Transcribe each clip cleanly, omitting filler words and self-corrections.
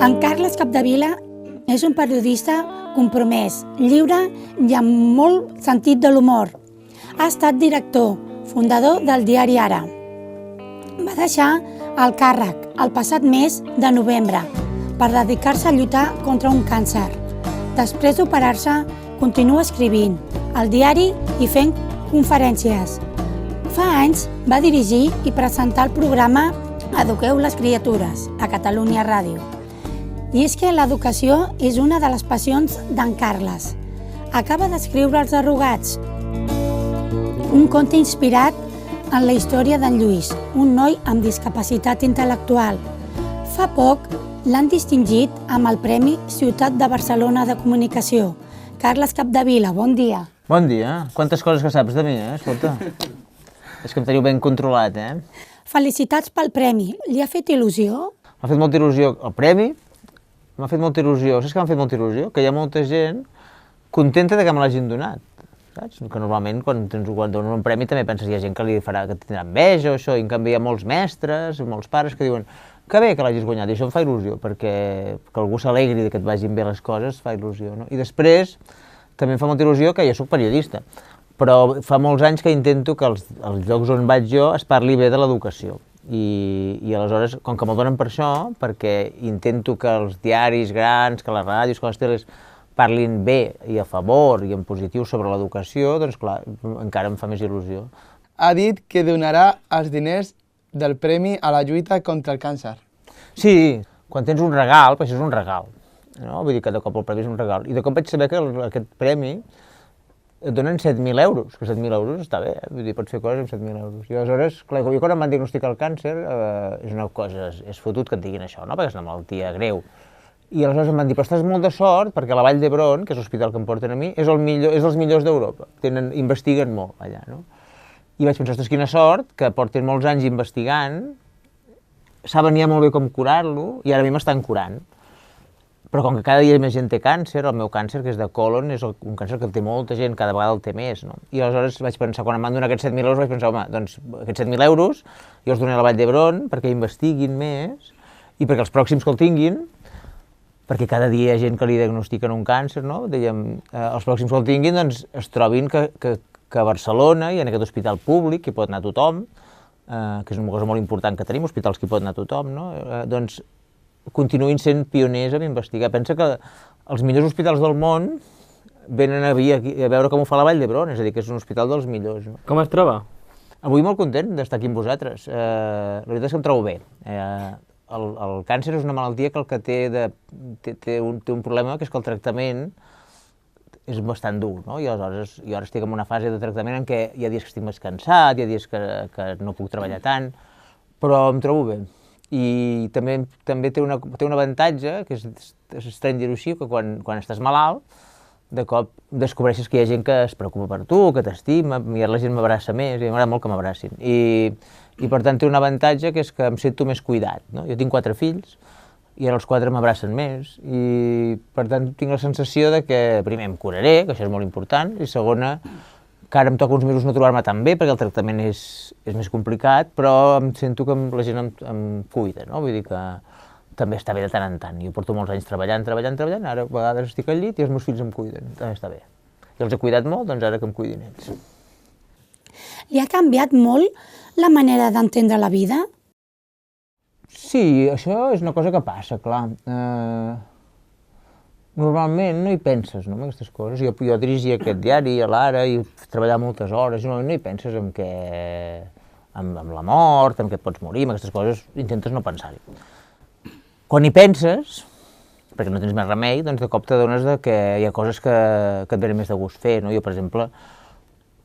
En Carles Capdevila és un periodista compromès, lliure i amb molt sentit de l'humor. Ha estat director, fundador del diari Ara. Va deixar el càrrec el passat mes de novembre per dedicar-se a lluitar contra un càncer. Després d'operar-se, continua escrivint al diari i fent conferències. Fa anys va dirigir i presentar el programa Eduqueu les criatures a Catalunya Ràdio. I és que l'educació és una de les passions d'en Carles. Acaba d'escriure Els arrugats, un conte inspirat en la història d'en Lluís, un noi amb discapacitat intel·lectual. Fa poc l'han distingit amb el Premi Ciutat de Barcelona de Comunicació. Carles Capdevila, bon dia. Bon dia. Quantes coses que saps de mi, escolta. És que em teniu ben controlat, Felicitats pel premi. Li ha fet il·lusió? M'ha fet molta il·lusió el premi, m'ha fet molta il·lusió. Saps què m'ha fet molta il·lusió? Que hi ha molta gent contenta de que me l'hagin donat. Saps? Que normalment quan donen un premi també penses que hi ha gent que li farà, que tindrà enveja o això, i en canvi hi ha molts mestres, molts pares que diuen que bé que l'hagis guanyat, i això em fa il·lusió, perquè que algú s'alegri que et vagin bé les coses fa il·lusió, no? I després també em fa molta il·lusió que jo soc periodista, però fa molts anys que intento que als llocs on vaig jo es parli bé de l'educació. I aleshores, com que me'l donen per això, perquè intento que els diaris grans, que les ràdios, que les teles parlin bé i a favor i en positiu sobre l'educació, doncs clar, encara em fa més il·lusió. Ha dit que donarà els diners del premi a la lluita contra el càncer. Sí, quan tens un regal, perquè això és un regal, no? Vull dir que de cop el premi és un regal. I de cop vaig saber que aquest premi et donen 7.000 euros, que 7.000 euros està bé, vull dir, pots fer coses amb 7.000 euros. I aleshores, clar, jo quan em van diagnosticar el càncer, és una cosa, és fotut que et diguin això, no? Perquè és una malaltia greu. I aleshores em van dir, però estàs molt de sort, perquè la Vall d'Hebron, que és l'hospital que em porten a mi, és dels millors d'Europa. Investiguen molt allà, no? I vaig pensar, ostres, quina sort, que porten molts anys investigant, saben ja molt bé com curar-lo, i ara a mi m'estan curant. Però com que cada dia més gent té càncer, el meu càncer, que és de còlon, és un càncer que el té molta gent, cada vegada el té més, no? I aleshores vaig pensar, quan em van donar aquests 7.000 euros, vaig pensar, home, doncs aquests 7.000 euros jo els donaré a la Vall d'Hebron perquè investiguin més i perquè els pròxims que el tinguin, perquè cada dia hi ha gent que li diagnostiquen un càncer, no? Dèiem, els pròxims que el tinguin, doncs es trobin que a Barcelona i en aquest hospital públic, que hi pot anar tothom, que és una cosa molt important que tenim, hospitals que hi pot anar tothom, no? Doncs continuïn sent pioners en investigar. Pensa que els millors hospitals del món venen a veure com ho fa la Vall d'Hebron, és a dir, que és un hospital dels millors. No? Com es troba? Avui molt content d'estar aquí amb vosaltres. La veritat és que em trobo bé. El càncer és una malaltia que el que té un problema, que és que el tractament és bastant dur, no? I aleshores jo ara estic en una fase de tractament en què hi ha dies que estic més cansat, hi ha dies que no puc treballar tant, però em trobo bé. I també té un avantatge, que és estrany dir-ho així, que quan estàs malalt, de cop descobreixes que hi ha gent que es preocupa per tu, que t'estima, i ara la gent m'abraça més, i m'agrada molt que m'abracin. I per tant té un avantatge, que és que em sento més cuidat, no? Jo tinc 4 fills, i ara els 4 m'abracen més, i per tant tinc la sensació de que primer em curaré, que això és molt important, i segona, que ara em toca uns mesos no trobar-me tan bé, perquè el tractament és més complicat, però em sento que la gent em cuida, no? Vull dir que també està bé de tant en tant. Jo porto molts anys treballant, ara a vegades estic al llit i els meus fills em cuiden, també està bé. I els he cuidat molt, doncs ara que em cuidin ells. Li ha canviat molt la manera d'entendre la vida? Sí, això és una cosa que passa, clar. Normalment no hi penses, no, en aquestes coses. Jo dirigia aquest diari a l'Ara i treballar moltes hores, normalment no hi penses amb la mort, en què et pots morir, en aquestes coses intentes no pensar-hi. Quan hi penses, perquè no tens més remei, doncs de cop t'adones que hi ha coses que et venen més de gust fer, no? Jo, per exemple,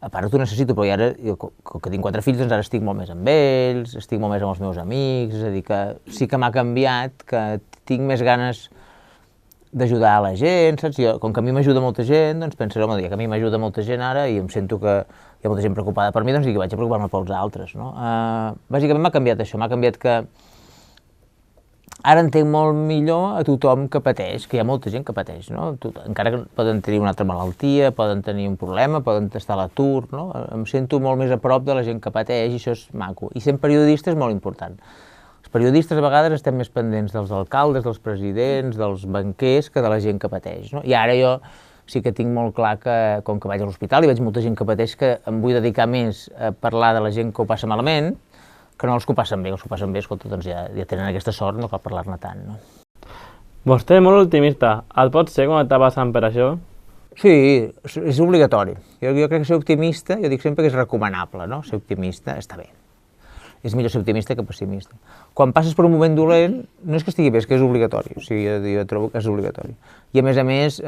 a part t'ho necessito, però ara, com que tinc 4 fills, doncs ara estic molt més amb ells, estic molt més amb els meus amics, és a dir, que sí que m'ha canviat, que tinc més ganes d'ajudar a la gent, saps? Com que a mi m'ajuda molta gent, doncs pensaré, home, ja que a mi m'ajuda molta gent ara i em sento que hi ha molta gent preocupada per mi, doncs dic que vaig a preocupar-me pels altres, no? Bàsicament m'ha canviat això, m'ha canviat que ara entenc molt millor a tothom que pateix, que hi ha molta gent que pateix, no? Encara que poden tenir una altra malaltia, poden tenir un problema, poden estar a l'atur, no? Em sento molt més a prop de la gent que pateix i això és maco. I sent periodista és molt important. Els periodistes a vegades estem més pendents dels alcaldes, dels presidents, dels banquers, que de la gent que pateix, no? I ara jo sí que tinc molt clar que, com que vaig a l'hospital i veig molta gent que pateix, que em vull dedicar més a parlar de la gent que ho passa malament, que no els que ho passen bé, que els que ho passen bé, escolta, doncs ja tenen aquesta sort, no cal parlar-ne tant, no? Vostè és molt optimista. Et pot ser quan està passant per això? Sí, és obligatori. Jo crec que ser optimista, jo dic sempre que és recomanable, no? Ser optimista està bé. És millor ser optimista que pessimista. Quan passes per un moment dolent, no és que estigui bé, és que és obligatori. O sigui, jo trobo que és obligatori. I a més,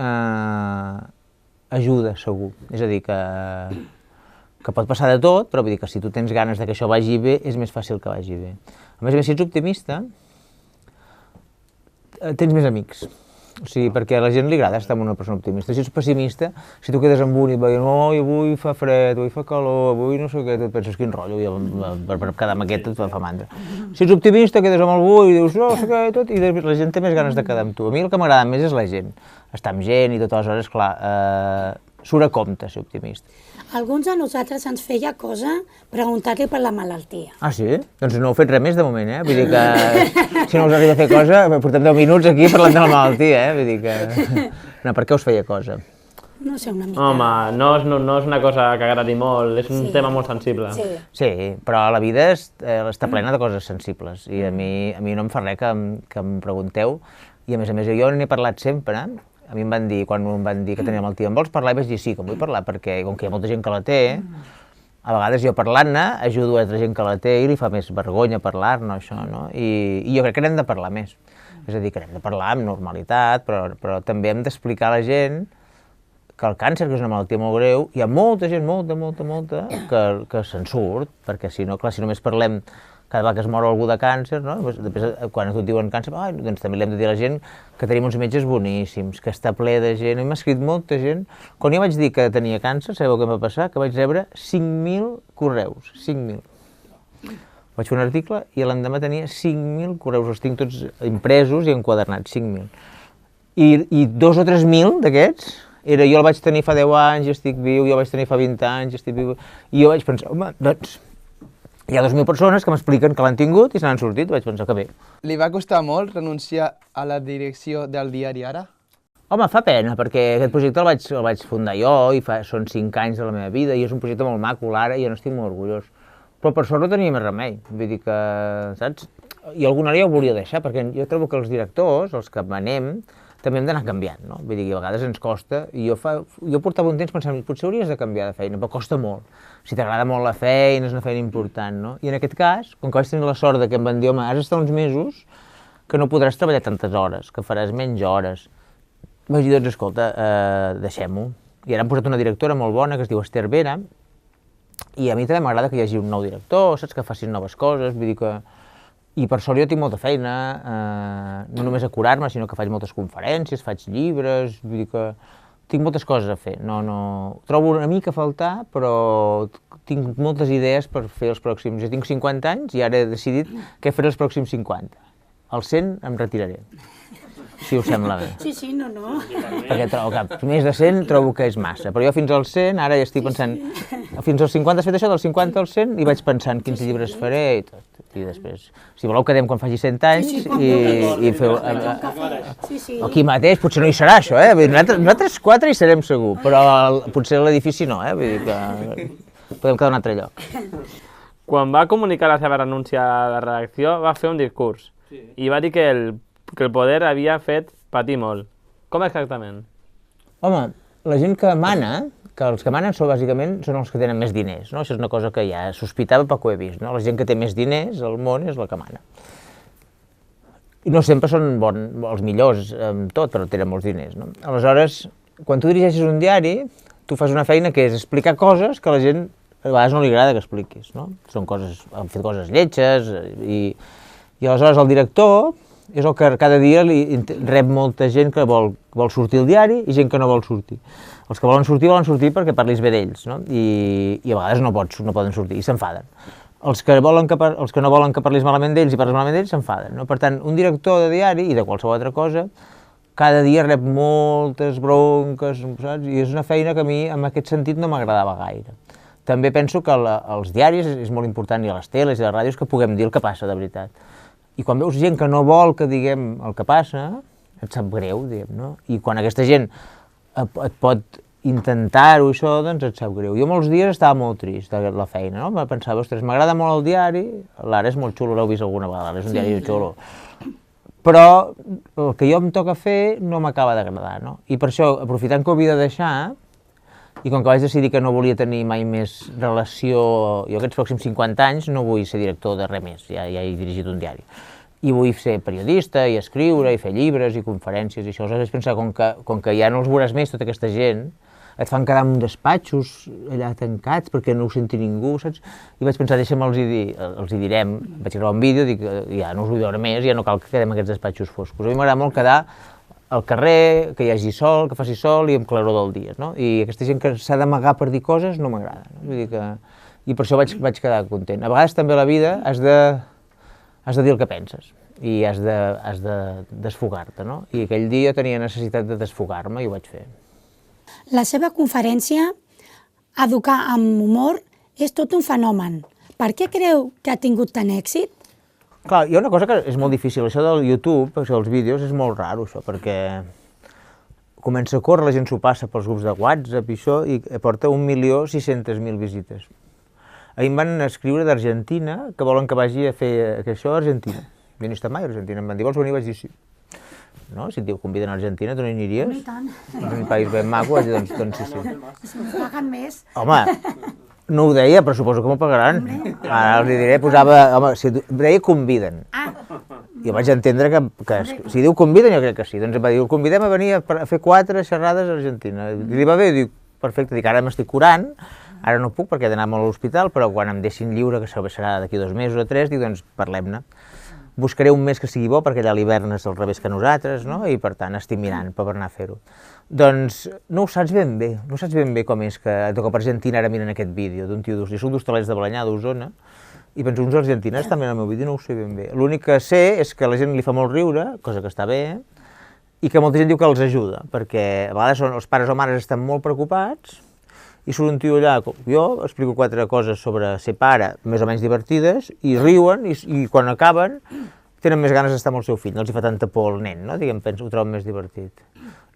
ajuda, segur. És a dir, que pot passar de tot, però vull dir que si tu tens ganes de que això vagi bé, és més fàcil que vagi bé. A més, si ets optimista, tens més amics. O sigui, perquè a la gent li agrada estar amb una persona optimista. Si ets pessimista, si tu quedes amb un i et veient avui fa fred, avui fa calor, avui no sé què, tu et penses quin rotllo, per quedar amb aquest et fa mandra. Si ets optimista, quedes amb algú i dius no sé què, tot, i la gent té més ganes de quedar amb tu. A mi el que m'agrada més és la gent. Estar amb gent i tot, aleshores, clar, surt a compte ser optimista. Alguns de nosaltres ens feia cosa preguntar-li per la malaltia. Ah, sí? Doncs no heu fet res més de moment, eh? Vull dir que si no us arriba a fer cosa, portem 10 minuts aquí parlant de la malaltia, eh? Vull dir que... No, per què us feia cosa? No sé, una mica. Home, no és una cosa que agradi molt, és un tema molt sensible. Sí. Sí, però la vida està plena de coses sensibles i a mi no em fa res que em pregunteu i a més jo n'he parlat sempre. A mi em van dir, quan em van dir que tenia malaltia, em vols parlar? I vaig dir sí, que em vull parlar, perquè com que hi ha molta gent que la té, a vegades jo parlant-ne ajudo a altra gent que la té i li fa més vergonya parlar-ne, això, no? I jo crec que n'hem de parlar més. És a dir, que n'hem de parlar amb normalitat, però també hem d'explicar a la gent que el càncer, que és una malaltia molt greu, hi ha molta gent, molta, que se'n surt, perquè si no, clar, si només parlem cada vegada que es mor algú de càncer, no? Després, quan et diuen càncer, doncs també li hem de dir a la gent que tenim uns metges boníssims, que està ple de gent, i m'ha escrit molta gent. Quan jo vaig dir que tenia càncer, sabeu què em va passar? Que vaig rebre 5.000 correus, 5.000. Vaig fer un article i l'endemà tenia 5.000 correus, els tinc tots impresos i enquadernats, 5.000. I 2 o 3.000 d'aquests, jo el vaig tenir fa 10 anys i estic viu, jo el vaig tenir fa 20 anys i estic viu, i jo vaig pensar, home, doncs, hi ha 2.000 persones que m'expliquen que l'han tingut i se n'han sortit, vaig pensar que bé. Li va costar molt renunciar a la direcció del diari Ara? Home, fa pena, perquè aquest projecte el vaig fundar jo i són 5 anys de la meva vida i és un projecte molt maco, l'Ara, i jo n'estic molt orgullós. Però per sort no tenia més remei, vull dir que, saps? I alguna hora ja ho volia deixar, perquè jo trobo que els directors, els que manem, també hem d'anar canviant, no? Vull dir que a vegades ens costa, i jo portava un temps pensant, potser hauries de canviar de feina, però costa molt. Si t'agrada molt la feina, és una feina important, no? I en aquest cas, com que vaig tenir la sort que em van dir, home, has d'estar uns mesos que no podràs treballar tantes hores, que faràs menys hores. Vaig dir, doncs, escolta, deixem-ho. I ara han posat una directora molt bona, que es diu Esther Vera, i a mi també m'agrada que hi hagi un nou director, saps, que facin noves coses, vull dir que... I per sort jo tinc molta feina, no només a curar-me, sinó que faig moltes conferències, faig llibres, vull dir que tinc moltes coses a fer. Trobo una mica a faltar, però tinc moltes idees per fer els pròxims... Jo tinc 50 anys i ara he decidit què faré els pròxims 50. Als 100 em retiraré, si us sembla bé. Sí, no. Perquè trobo que més de 100 trobo que és massa, però jo fins als 100 ara ja estic pensant... Fins als 50 has fet això, dels 50 als 100, i vaig pensant quins llibres faré i tot. I després, si voleu, quedem quan faci 100 anys i feu... Aquí mateix, potser no hi serà això, eh? Nosaltres 4 hi serem segur, però potser l'edifici no, eh? Vull dir que podem quedar a un altre lloc. Quan va comunicar la seva renúncia a la redacció, va fer un discurs i va dir que el poder havia fet patir molt. Com exactament? Home, la gent que mana, que els que manen bàsicament són els que tenen més diners, no? Això és una cosa que ja sospitava però que ho he vist, no? La gent que té més diners al món és la que mana. I no sempre són els millors en tot, però tenen molts diners, no? Aleshores, quan tu dirigeixes un diari, tu fas una feina que és explicar coses que a la gent a vegades no li agrada que expliquis, no? Han fet coses lletges i aleshores el director és el que cada dia rep molta gent que vol sortir al diari i gent que no vol sortir. Els que volen sortir perquè parlis bé d'ells, no? I a vegades no poden sortir i s'enfaden. Els que no volen que parlis malament d'ells i parles malament d'ells s'enfaden, no? Per tant, un director de diari i de qualsevol altra cosa cada dia rep moltes bronques, saps? I és una feina que a mi en aquest sentit no m'agradava gaire. També penso que als diaris és molt important, i a les teles i a les ràdios, que puguem dir el que passa de veritat. I quan veus gent que no vol que diguem el que passa, et sap greu, diguem, no? I quan aquesta gent et pot intentar-ho, això, doncs et sap greu. Jo molts dies estava molt trist de la feina, no? Pensava, ostres, m'agrada molt el diari, l'ara és molt xulo, l'heu vist alguna vegada, l'ara és un diari xulo. Però el que jo em toca fer no m'acaba d'agradar, no? I per això, aprofitant que ho havia de deixar, i com que vaig decidir que no volia tenir mai més relació, jo aquests pròxims 50 anys no vull ser director de res més, ja he dirigit un diari. I vull ser periodista, i escriure, i fer llibres, i conferències, i això. Aleshores vaig pensar, com que ja no els veuràs més, tota aquesta gent, et fan quedar en despatxos allà tancats perquè no ho senti ningú, saps? I vaig pensar, deixa'm els hi direm, vaig gravar un vídeo, dic, ja no us vull veure més, ja no cal que quedem en aquests despatxos foscos. A mi m'agrada molt quedar al carrer, que hi hagi sol, que faci sol i amb claror del dia, no? I aquesta gent que s'ha d'amagar per dir coses no m'agrada, no? Vull dir que... I per això vaig quedar content. A vegades també a la vida has de dir el que penses i has de desfogar-te, no? I aquell dia tenia necessitat de desfogar-me i ho vaig fer. La seva conferència, Educar amb humor, és tot un fenomen. Per què creu que ha tingut tant èxit? Clar, hi ha una cosa que és molt difícil, això del YouTube, això dels vídeos, és molt raro, això, perquè comença a córrer, la gent s'ho passa pels grups de WhatsApp i això, i porta 1.600.000 visites. Ahir em van escriure d'Argentina que volen que vagi a fer això a Argentina. Jo no he estat mai a Argentina, em van dir, vols venir? Vaig dir sí. No? Si et conviden a Argentina, tu no hi aniries? I tant. És un país ben maco, vaig dir, doncs sí, sí. Si m'ho paguen més. Home, no ho deia, però suposo que m'ho pagaran. Ara els diré, posava... Home, si deia conviden. Jo vaig entendre que si diu conviden, jo crec que sí. Doncs em va dir, el convidem a venir a fer 4 xerrades a Argentina. I li va bé, dic, perfecte, dic, ara m'estic curant, ara no puc perquè he d'anar molt a l'hospital, però quan em deixin lliure, que serà d'aquí 2 mesos o 3, dic, doncs parlem-ne. Buscaré un mes que sigui bo, perquè allà l'hivern és al revés que nosaltres, no? I per tant estic mirant per anar a fer-ho. Doncs no ho saps ben bé, no saps ben bé com és que de cop a Argentina ara miren aquest vídeo d'un tio jo soc d'Hostalets de Balanyà, d'Osona, i penso, uns argentins també en el meu vídeo, no ho sé ben bé. L'únic que sé és que a la gent li fa molt riure, cosa que està bé, i que molta gent diu que els ajuda, perquè a vegades els pares o mares estan molt preocupats, i surt un tio allà, jo explico 4 coses sobre ser pare, més o menys divertides, i riuen, i quan acaben tenen més ganes d'estar amb el seu fill, no els hi fa tanta por al nen, no? Diguem, penso, ho troben més divertit.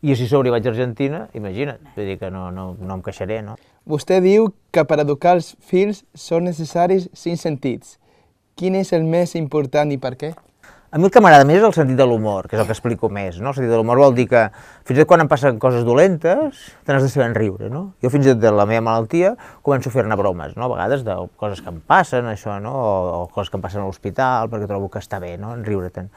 I si sobre vaig a Argentina, imagina't, vull dir que no em queixaré, no? Vostè diu que per educar els fills són necessaris 5 sentits. Quin és el més important i per què? A mi el que m'agrada més és el sentit de l'humor, que és el que explico més, no? El sentit de l'humor vol dir que fins i tot quan em passen coses dolentes, te n'has de saber riure, no? Jo fins i tot de la meva malaltia començo a fer-ne bromes, no? A vegades de coses que em passen, això, no? O coses que em passen a l'hospital, perquè trobo que està bé, no? En riure-te'n.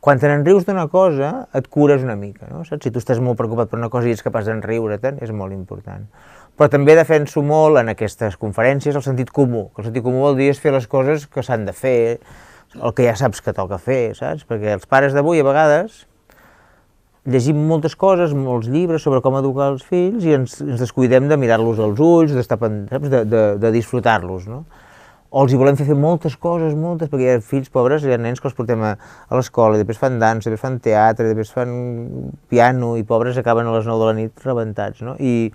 Quan te n'enrius d'una cosa, et cures una mica, no? Saps? Si tu estàs molt preocupat per una cosa i ets capaç d'enriure-te'n, és molt important. Però també defenso molt en aquestes conferències el sentit comú, que el sentit comú vol dir és fer les coses que s'han de fer, el que ja saps que toca fer, saps? Perquè els pares d'avui a vegades llegim moltes coses, molts llibres sobre com educar els fills i ens descuidem de mirar-los als ulls, d'estar saps? De disfrutar-los, no? O els hi volem fer moltes coses, moltes, perquè hi ha fills pobres, hi ha nens que els portem a l'escola, després fan dansa, després fan teatre, després fan piano, i pobres acaben a les 9 de la nit rebentats, no? I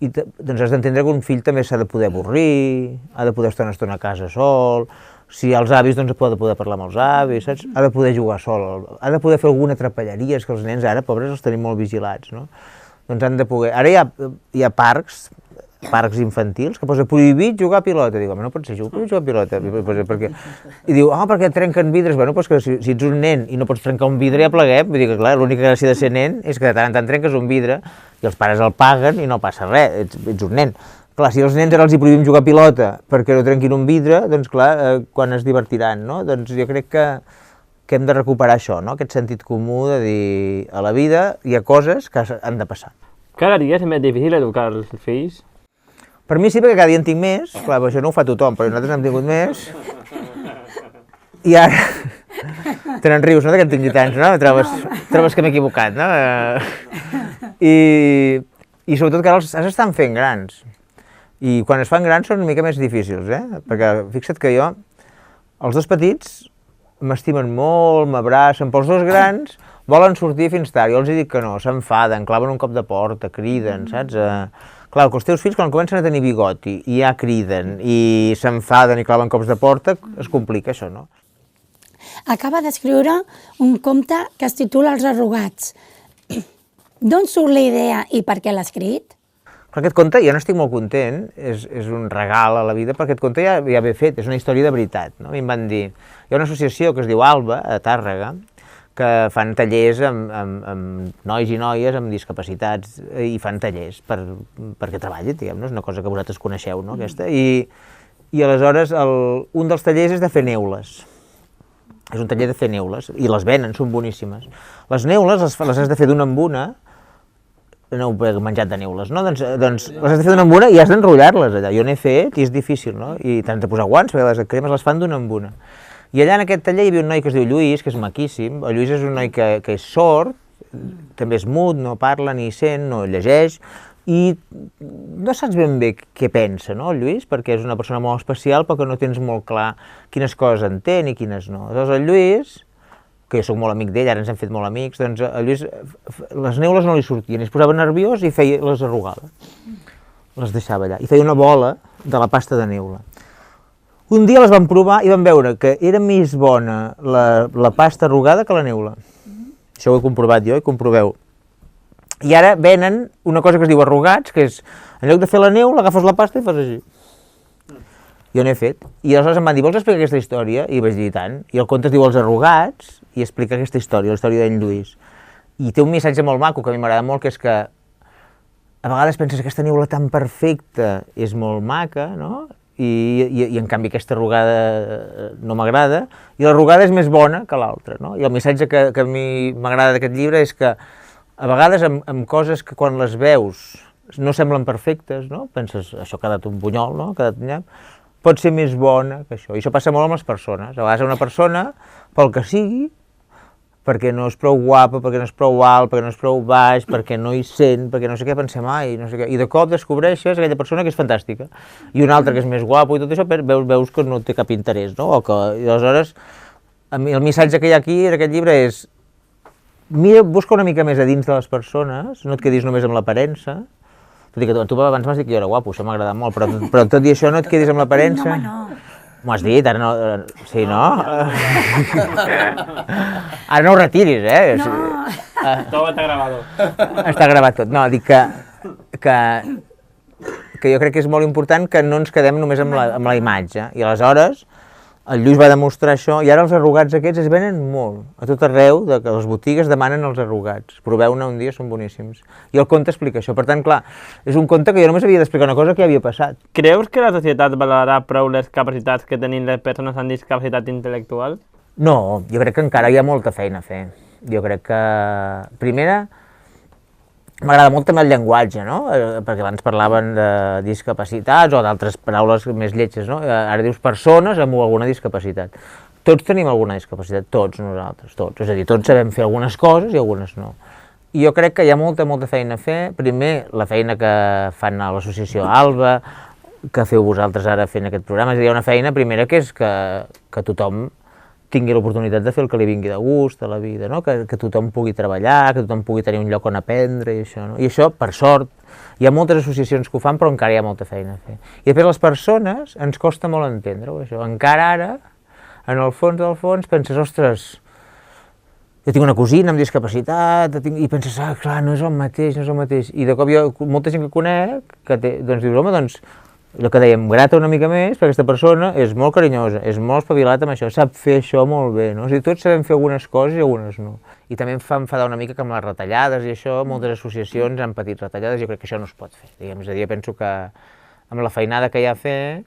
doncs has d'entendre que un fill també s'ha de poder avorrir, ha de poder estar una estona a casa sol, si els avis doncs ha de poder parlar amb els avis, saps? Ha de poder jugar sol, ha de poder fer alguna trapelleria, és que els nens ara, pobres, els tenim molt vigilats, no? Doncs han de poder... Ara hi ha parcs infantils que posa prohibit jugar a pilota. Dic, home, no pot ser jugar a pilota. Perquè... I diu, perquè trenquen vidres. Bueno, doncs que si ets un nen i no pots trencar un vidre, ja pleguem. Vull dir que, clar, l'única gràcia de ser nen és que de tant en tant trenques un vidre i els pares el paguen i no passa res, ets un nen. Clar, si els nens ara els hi prohibim jugar a pilota perquè no trenquin un vidre, doncs clar, quan es divertiran, no? Doncs jo crec que hem de recuperar això, no? Aquest sentit comú de dir, a la vida hi ha coses que han de passar. Cada dia és més difícil educar els fills? Per mi sí, perquè cada dia en tinc més, clar, això no ho fa tothom, però nosaltres n'hem tingut més. I ara te n'enrius, no, que en tingui tants, no? Trobes que m'he equivocat, no? I sobretot que ara els estan fent grans. I quan es fan grans són una mica més difícils, Perquè fixa't que jo, els dos petits m'estimen molt, m'abracen, però els dos grans volen sortir fins tard. Jo els dic que no, s'enfaden, claven un cop de porta, criden, saps? Clar, que els teus fills quan comencen a tenir bigoti i ja criden i s'enfaden i claven cops de porta, es complica això, no? acaba d'escriure un conte que es titula Els arrugats. D'on surt la idea i per què l'ha escrit? Aquest conte, jo n'estic molt content, és un regal a la vida, perquè aquest conte ja ve fet, és una història de veritat. No? A mi em van dir, hi ha una associació que es diu ALBA, a Tàrrega, que fan tallers amb nois i noies amb discapacitats i fan tallers perquè treballin, diguem-ne, és una cosa que vosaltres coneixeu, no, aquesta, i aleshores un dels tallers és de fer neules. És un taller de fer neules, i les venen, són boníssimes. Les neules les has de fer d'una en una, no heu menjat de neules, no? Doncs les has de fer d'una en una i has d'enrotllar-les allà. Jo n'he fet i és difícil, no? I t'has de posar guants, perquè les cremes les fan d'una en una. I allà en aquest taller hi havia un noi que es diu Lluís, que és maquíssim. El Lluís és un noi que és sord, també és mut, no parla ni sent, no llegeix, i no saps ben bé què pensa, no, el Lluís, perquè és una persona molt especial, però que no tens molt clar quines coses entén i quines no. Aleshores el Lluís, que jo soc molt amic d'ell, ara ens hem fet molt amics, doncs el Lluís, les neules no li sortien, es posava nerviós i les arrugava. Les deixava allà, i feia una bola de la pasta de neula. Un dia les vam provar i vam veure que era més bona la pasta arrugada que la neula. Això ho he comprovat jo, i comproveu. I ara venen una cosa que es diu arrugats, que és, en lloc de fer la neula, agafes la pasta i fas així. Jo n'he fet. I aleshores em van dir, vols explicar aquesta història? I vaig dir, tant. I el conte es diu Els arrugats, i explica aquesta història, la història d'en Lluís. I té un missatge molt maco, que a mi m'agrada molt, que és que a vegades penses que aquesta neula tan perfecta és molt maca, no? I en canvi aquesta arrugada no m'agrada, i l'arrugada és més bona que l'altra, no? I el missatge que a mi m'agrada d'aquest llibre és que a vegades amb coses que quan les veus no semblen perfectes, no? Penses, això ha quedat un bunyol, no? Ha quedat nyap, pot ser més bona que això. I això passa molt amb les persones. A vegades una persona, pel que sigui, perquè no és prou guapa, perquè no és prou alt, perquè no és prou baix, perquè no hi sent, perquè no sé què, pensem, no sé què, i de cop descobreixes aquella persona que és fantàstica. I una altra que és més guapo i tot això, veus que no té cap interès, no? I aleshores, el missatge que hi ha aquí en aquest llibre és, mira, busca una mica més a dins de les persones, no et quedis només amb l'aparença. Tot i que tu abans m'has dit que jo era guapo, això m'ha agradat molt, però tot i això no et quedis amb l'aparença. No. M'ho has dit, ara no... Sí, no? Ara no ho retiris, eh? No. Todo está grabado. Està gravat tot. No, dic que jo crec que és molt important que no ens quedem només amb la imatge. I aleshores el Lluís va demostrar això, i ara els arrugats aquests es venen molt. A tot arreu, que les botigues demanen els arrugats. Proveu-ne un dia, són boníssims. I el conte explica això. Per tant, clar, és un conte que jo només havia d'explicar una cosa que ja havia passat. Creus que la societat valorarà prou les capacitats que tenim les persones amb discapacitat intel·lectual? No, jo crec que encara hi ha molta feina a fer. Jo crec que, primera, m'agrada molt també el llenguatge, no? Perquè abans parlaven de discapacitats o d'altres paraules més lletges, no? Ara dius persones amb alguna discapacitat. Tots tenim alguna discapacitat, tots nosaltres, tots. És a dir, tots sabem fer algunes coses i algunes no. I jo crec que hi ha molta feina a fer. Primer, la feina que fan a l'associació ALBA, que feu vosaltres ara fent aquest programa. És a dir, hi ha una feina primera que és que tothom tingui l'oportunitat de fer el que li vingui de gust a la vida, no? Que tothom pugui treballar, que tothom pugui tenir un lloc on aprendre i això, no? I això, per sort, hi ha moltes associacions que ho fan, però encara hi ha molta feina a fer. I després les persones ens costa molt entendre-ho, això. Encara ara, en el fons del fons, penses, ostres, jo tinc una cosina amb discapacitat, i penses, clar, no és el mateix, no és el mateix. I de cop jo, molta gent que conec, doncs dius, home, doncs, el que dèiem, grata una mica més, perquè aquesta persona és molt carinyosa, és molt espavilat amb això, sap fer això molt bé, no? O sigui, tots sabem fer algunes coses i algunes no. I també em fa enfadar una mica que amb les retallades i això, moltes associacions han patit retallades, jo crec que això no es pot fer. Diguem, és a dir, jo penso que amb la feinada que hi ha a fer,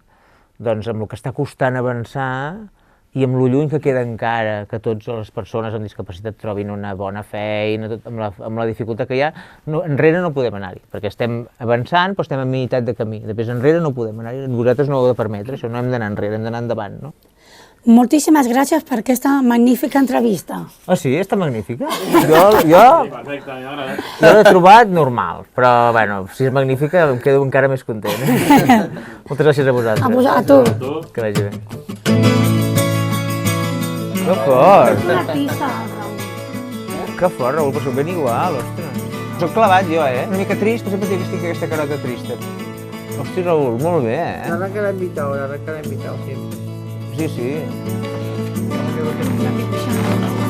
doncs amb el que està costant avançar i amb lo lluny que queda encara que totes les persones amb discapacitat trobin una bona feina, amb la dificultat que hi ha, enrere no podem anar-hi, perquè estem avançant però estem a meitat de camí, després enrere no podem anar-hi, vosaltres no ho heu de permetre, això no hem d'anar enrere, hem d'anar endavant, no? Moltíssimes gràcies per aquesta magnífica entrevista. Ah, sí? Està magnífica? Jo l'he trobat normal, però, bueno, si és magnífica em quedo encara més content. Moltes gràcies a vosaltres. A tu. Que vagi bé. Que fort! Un artista, Que fort, Raül, però soc ben igual, ostres. Soc clavat jo, una mica trist, però sempre tinc aquesta carota trista. Hosti, Raül, molt bé, La verdad que la he invitado siempre. Sí, sí. que no sap dibuixar.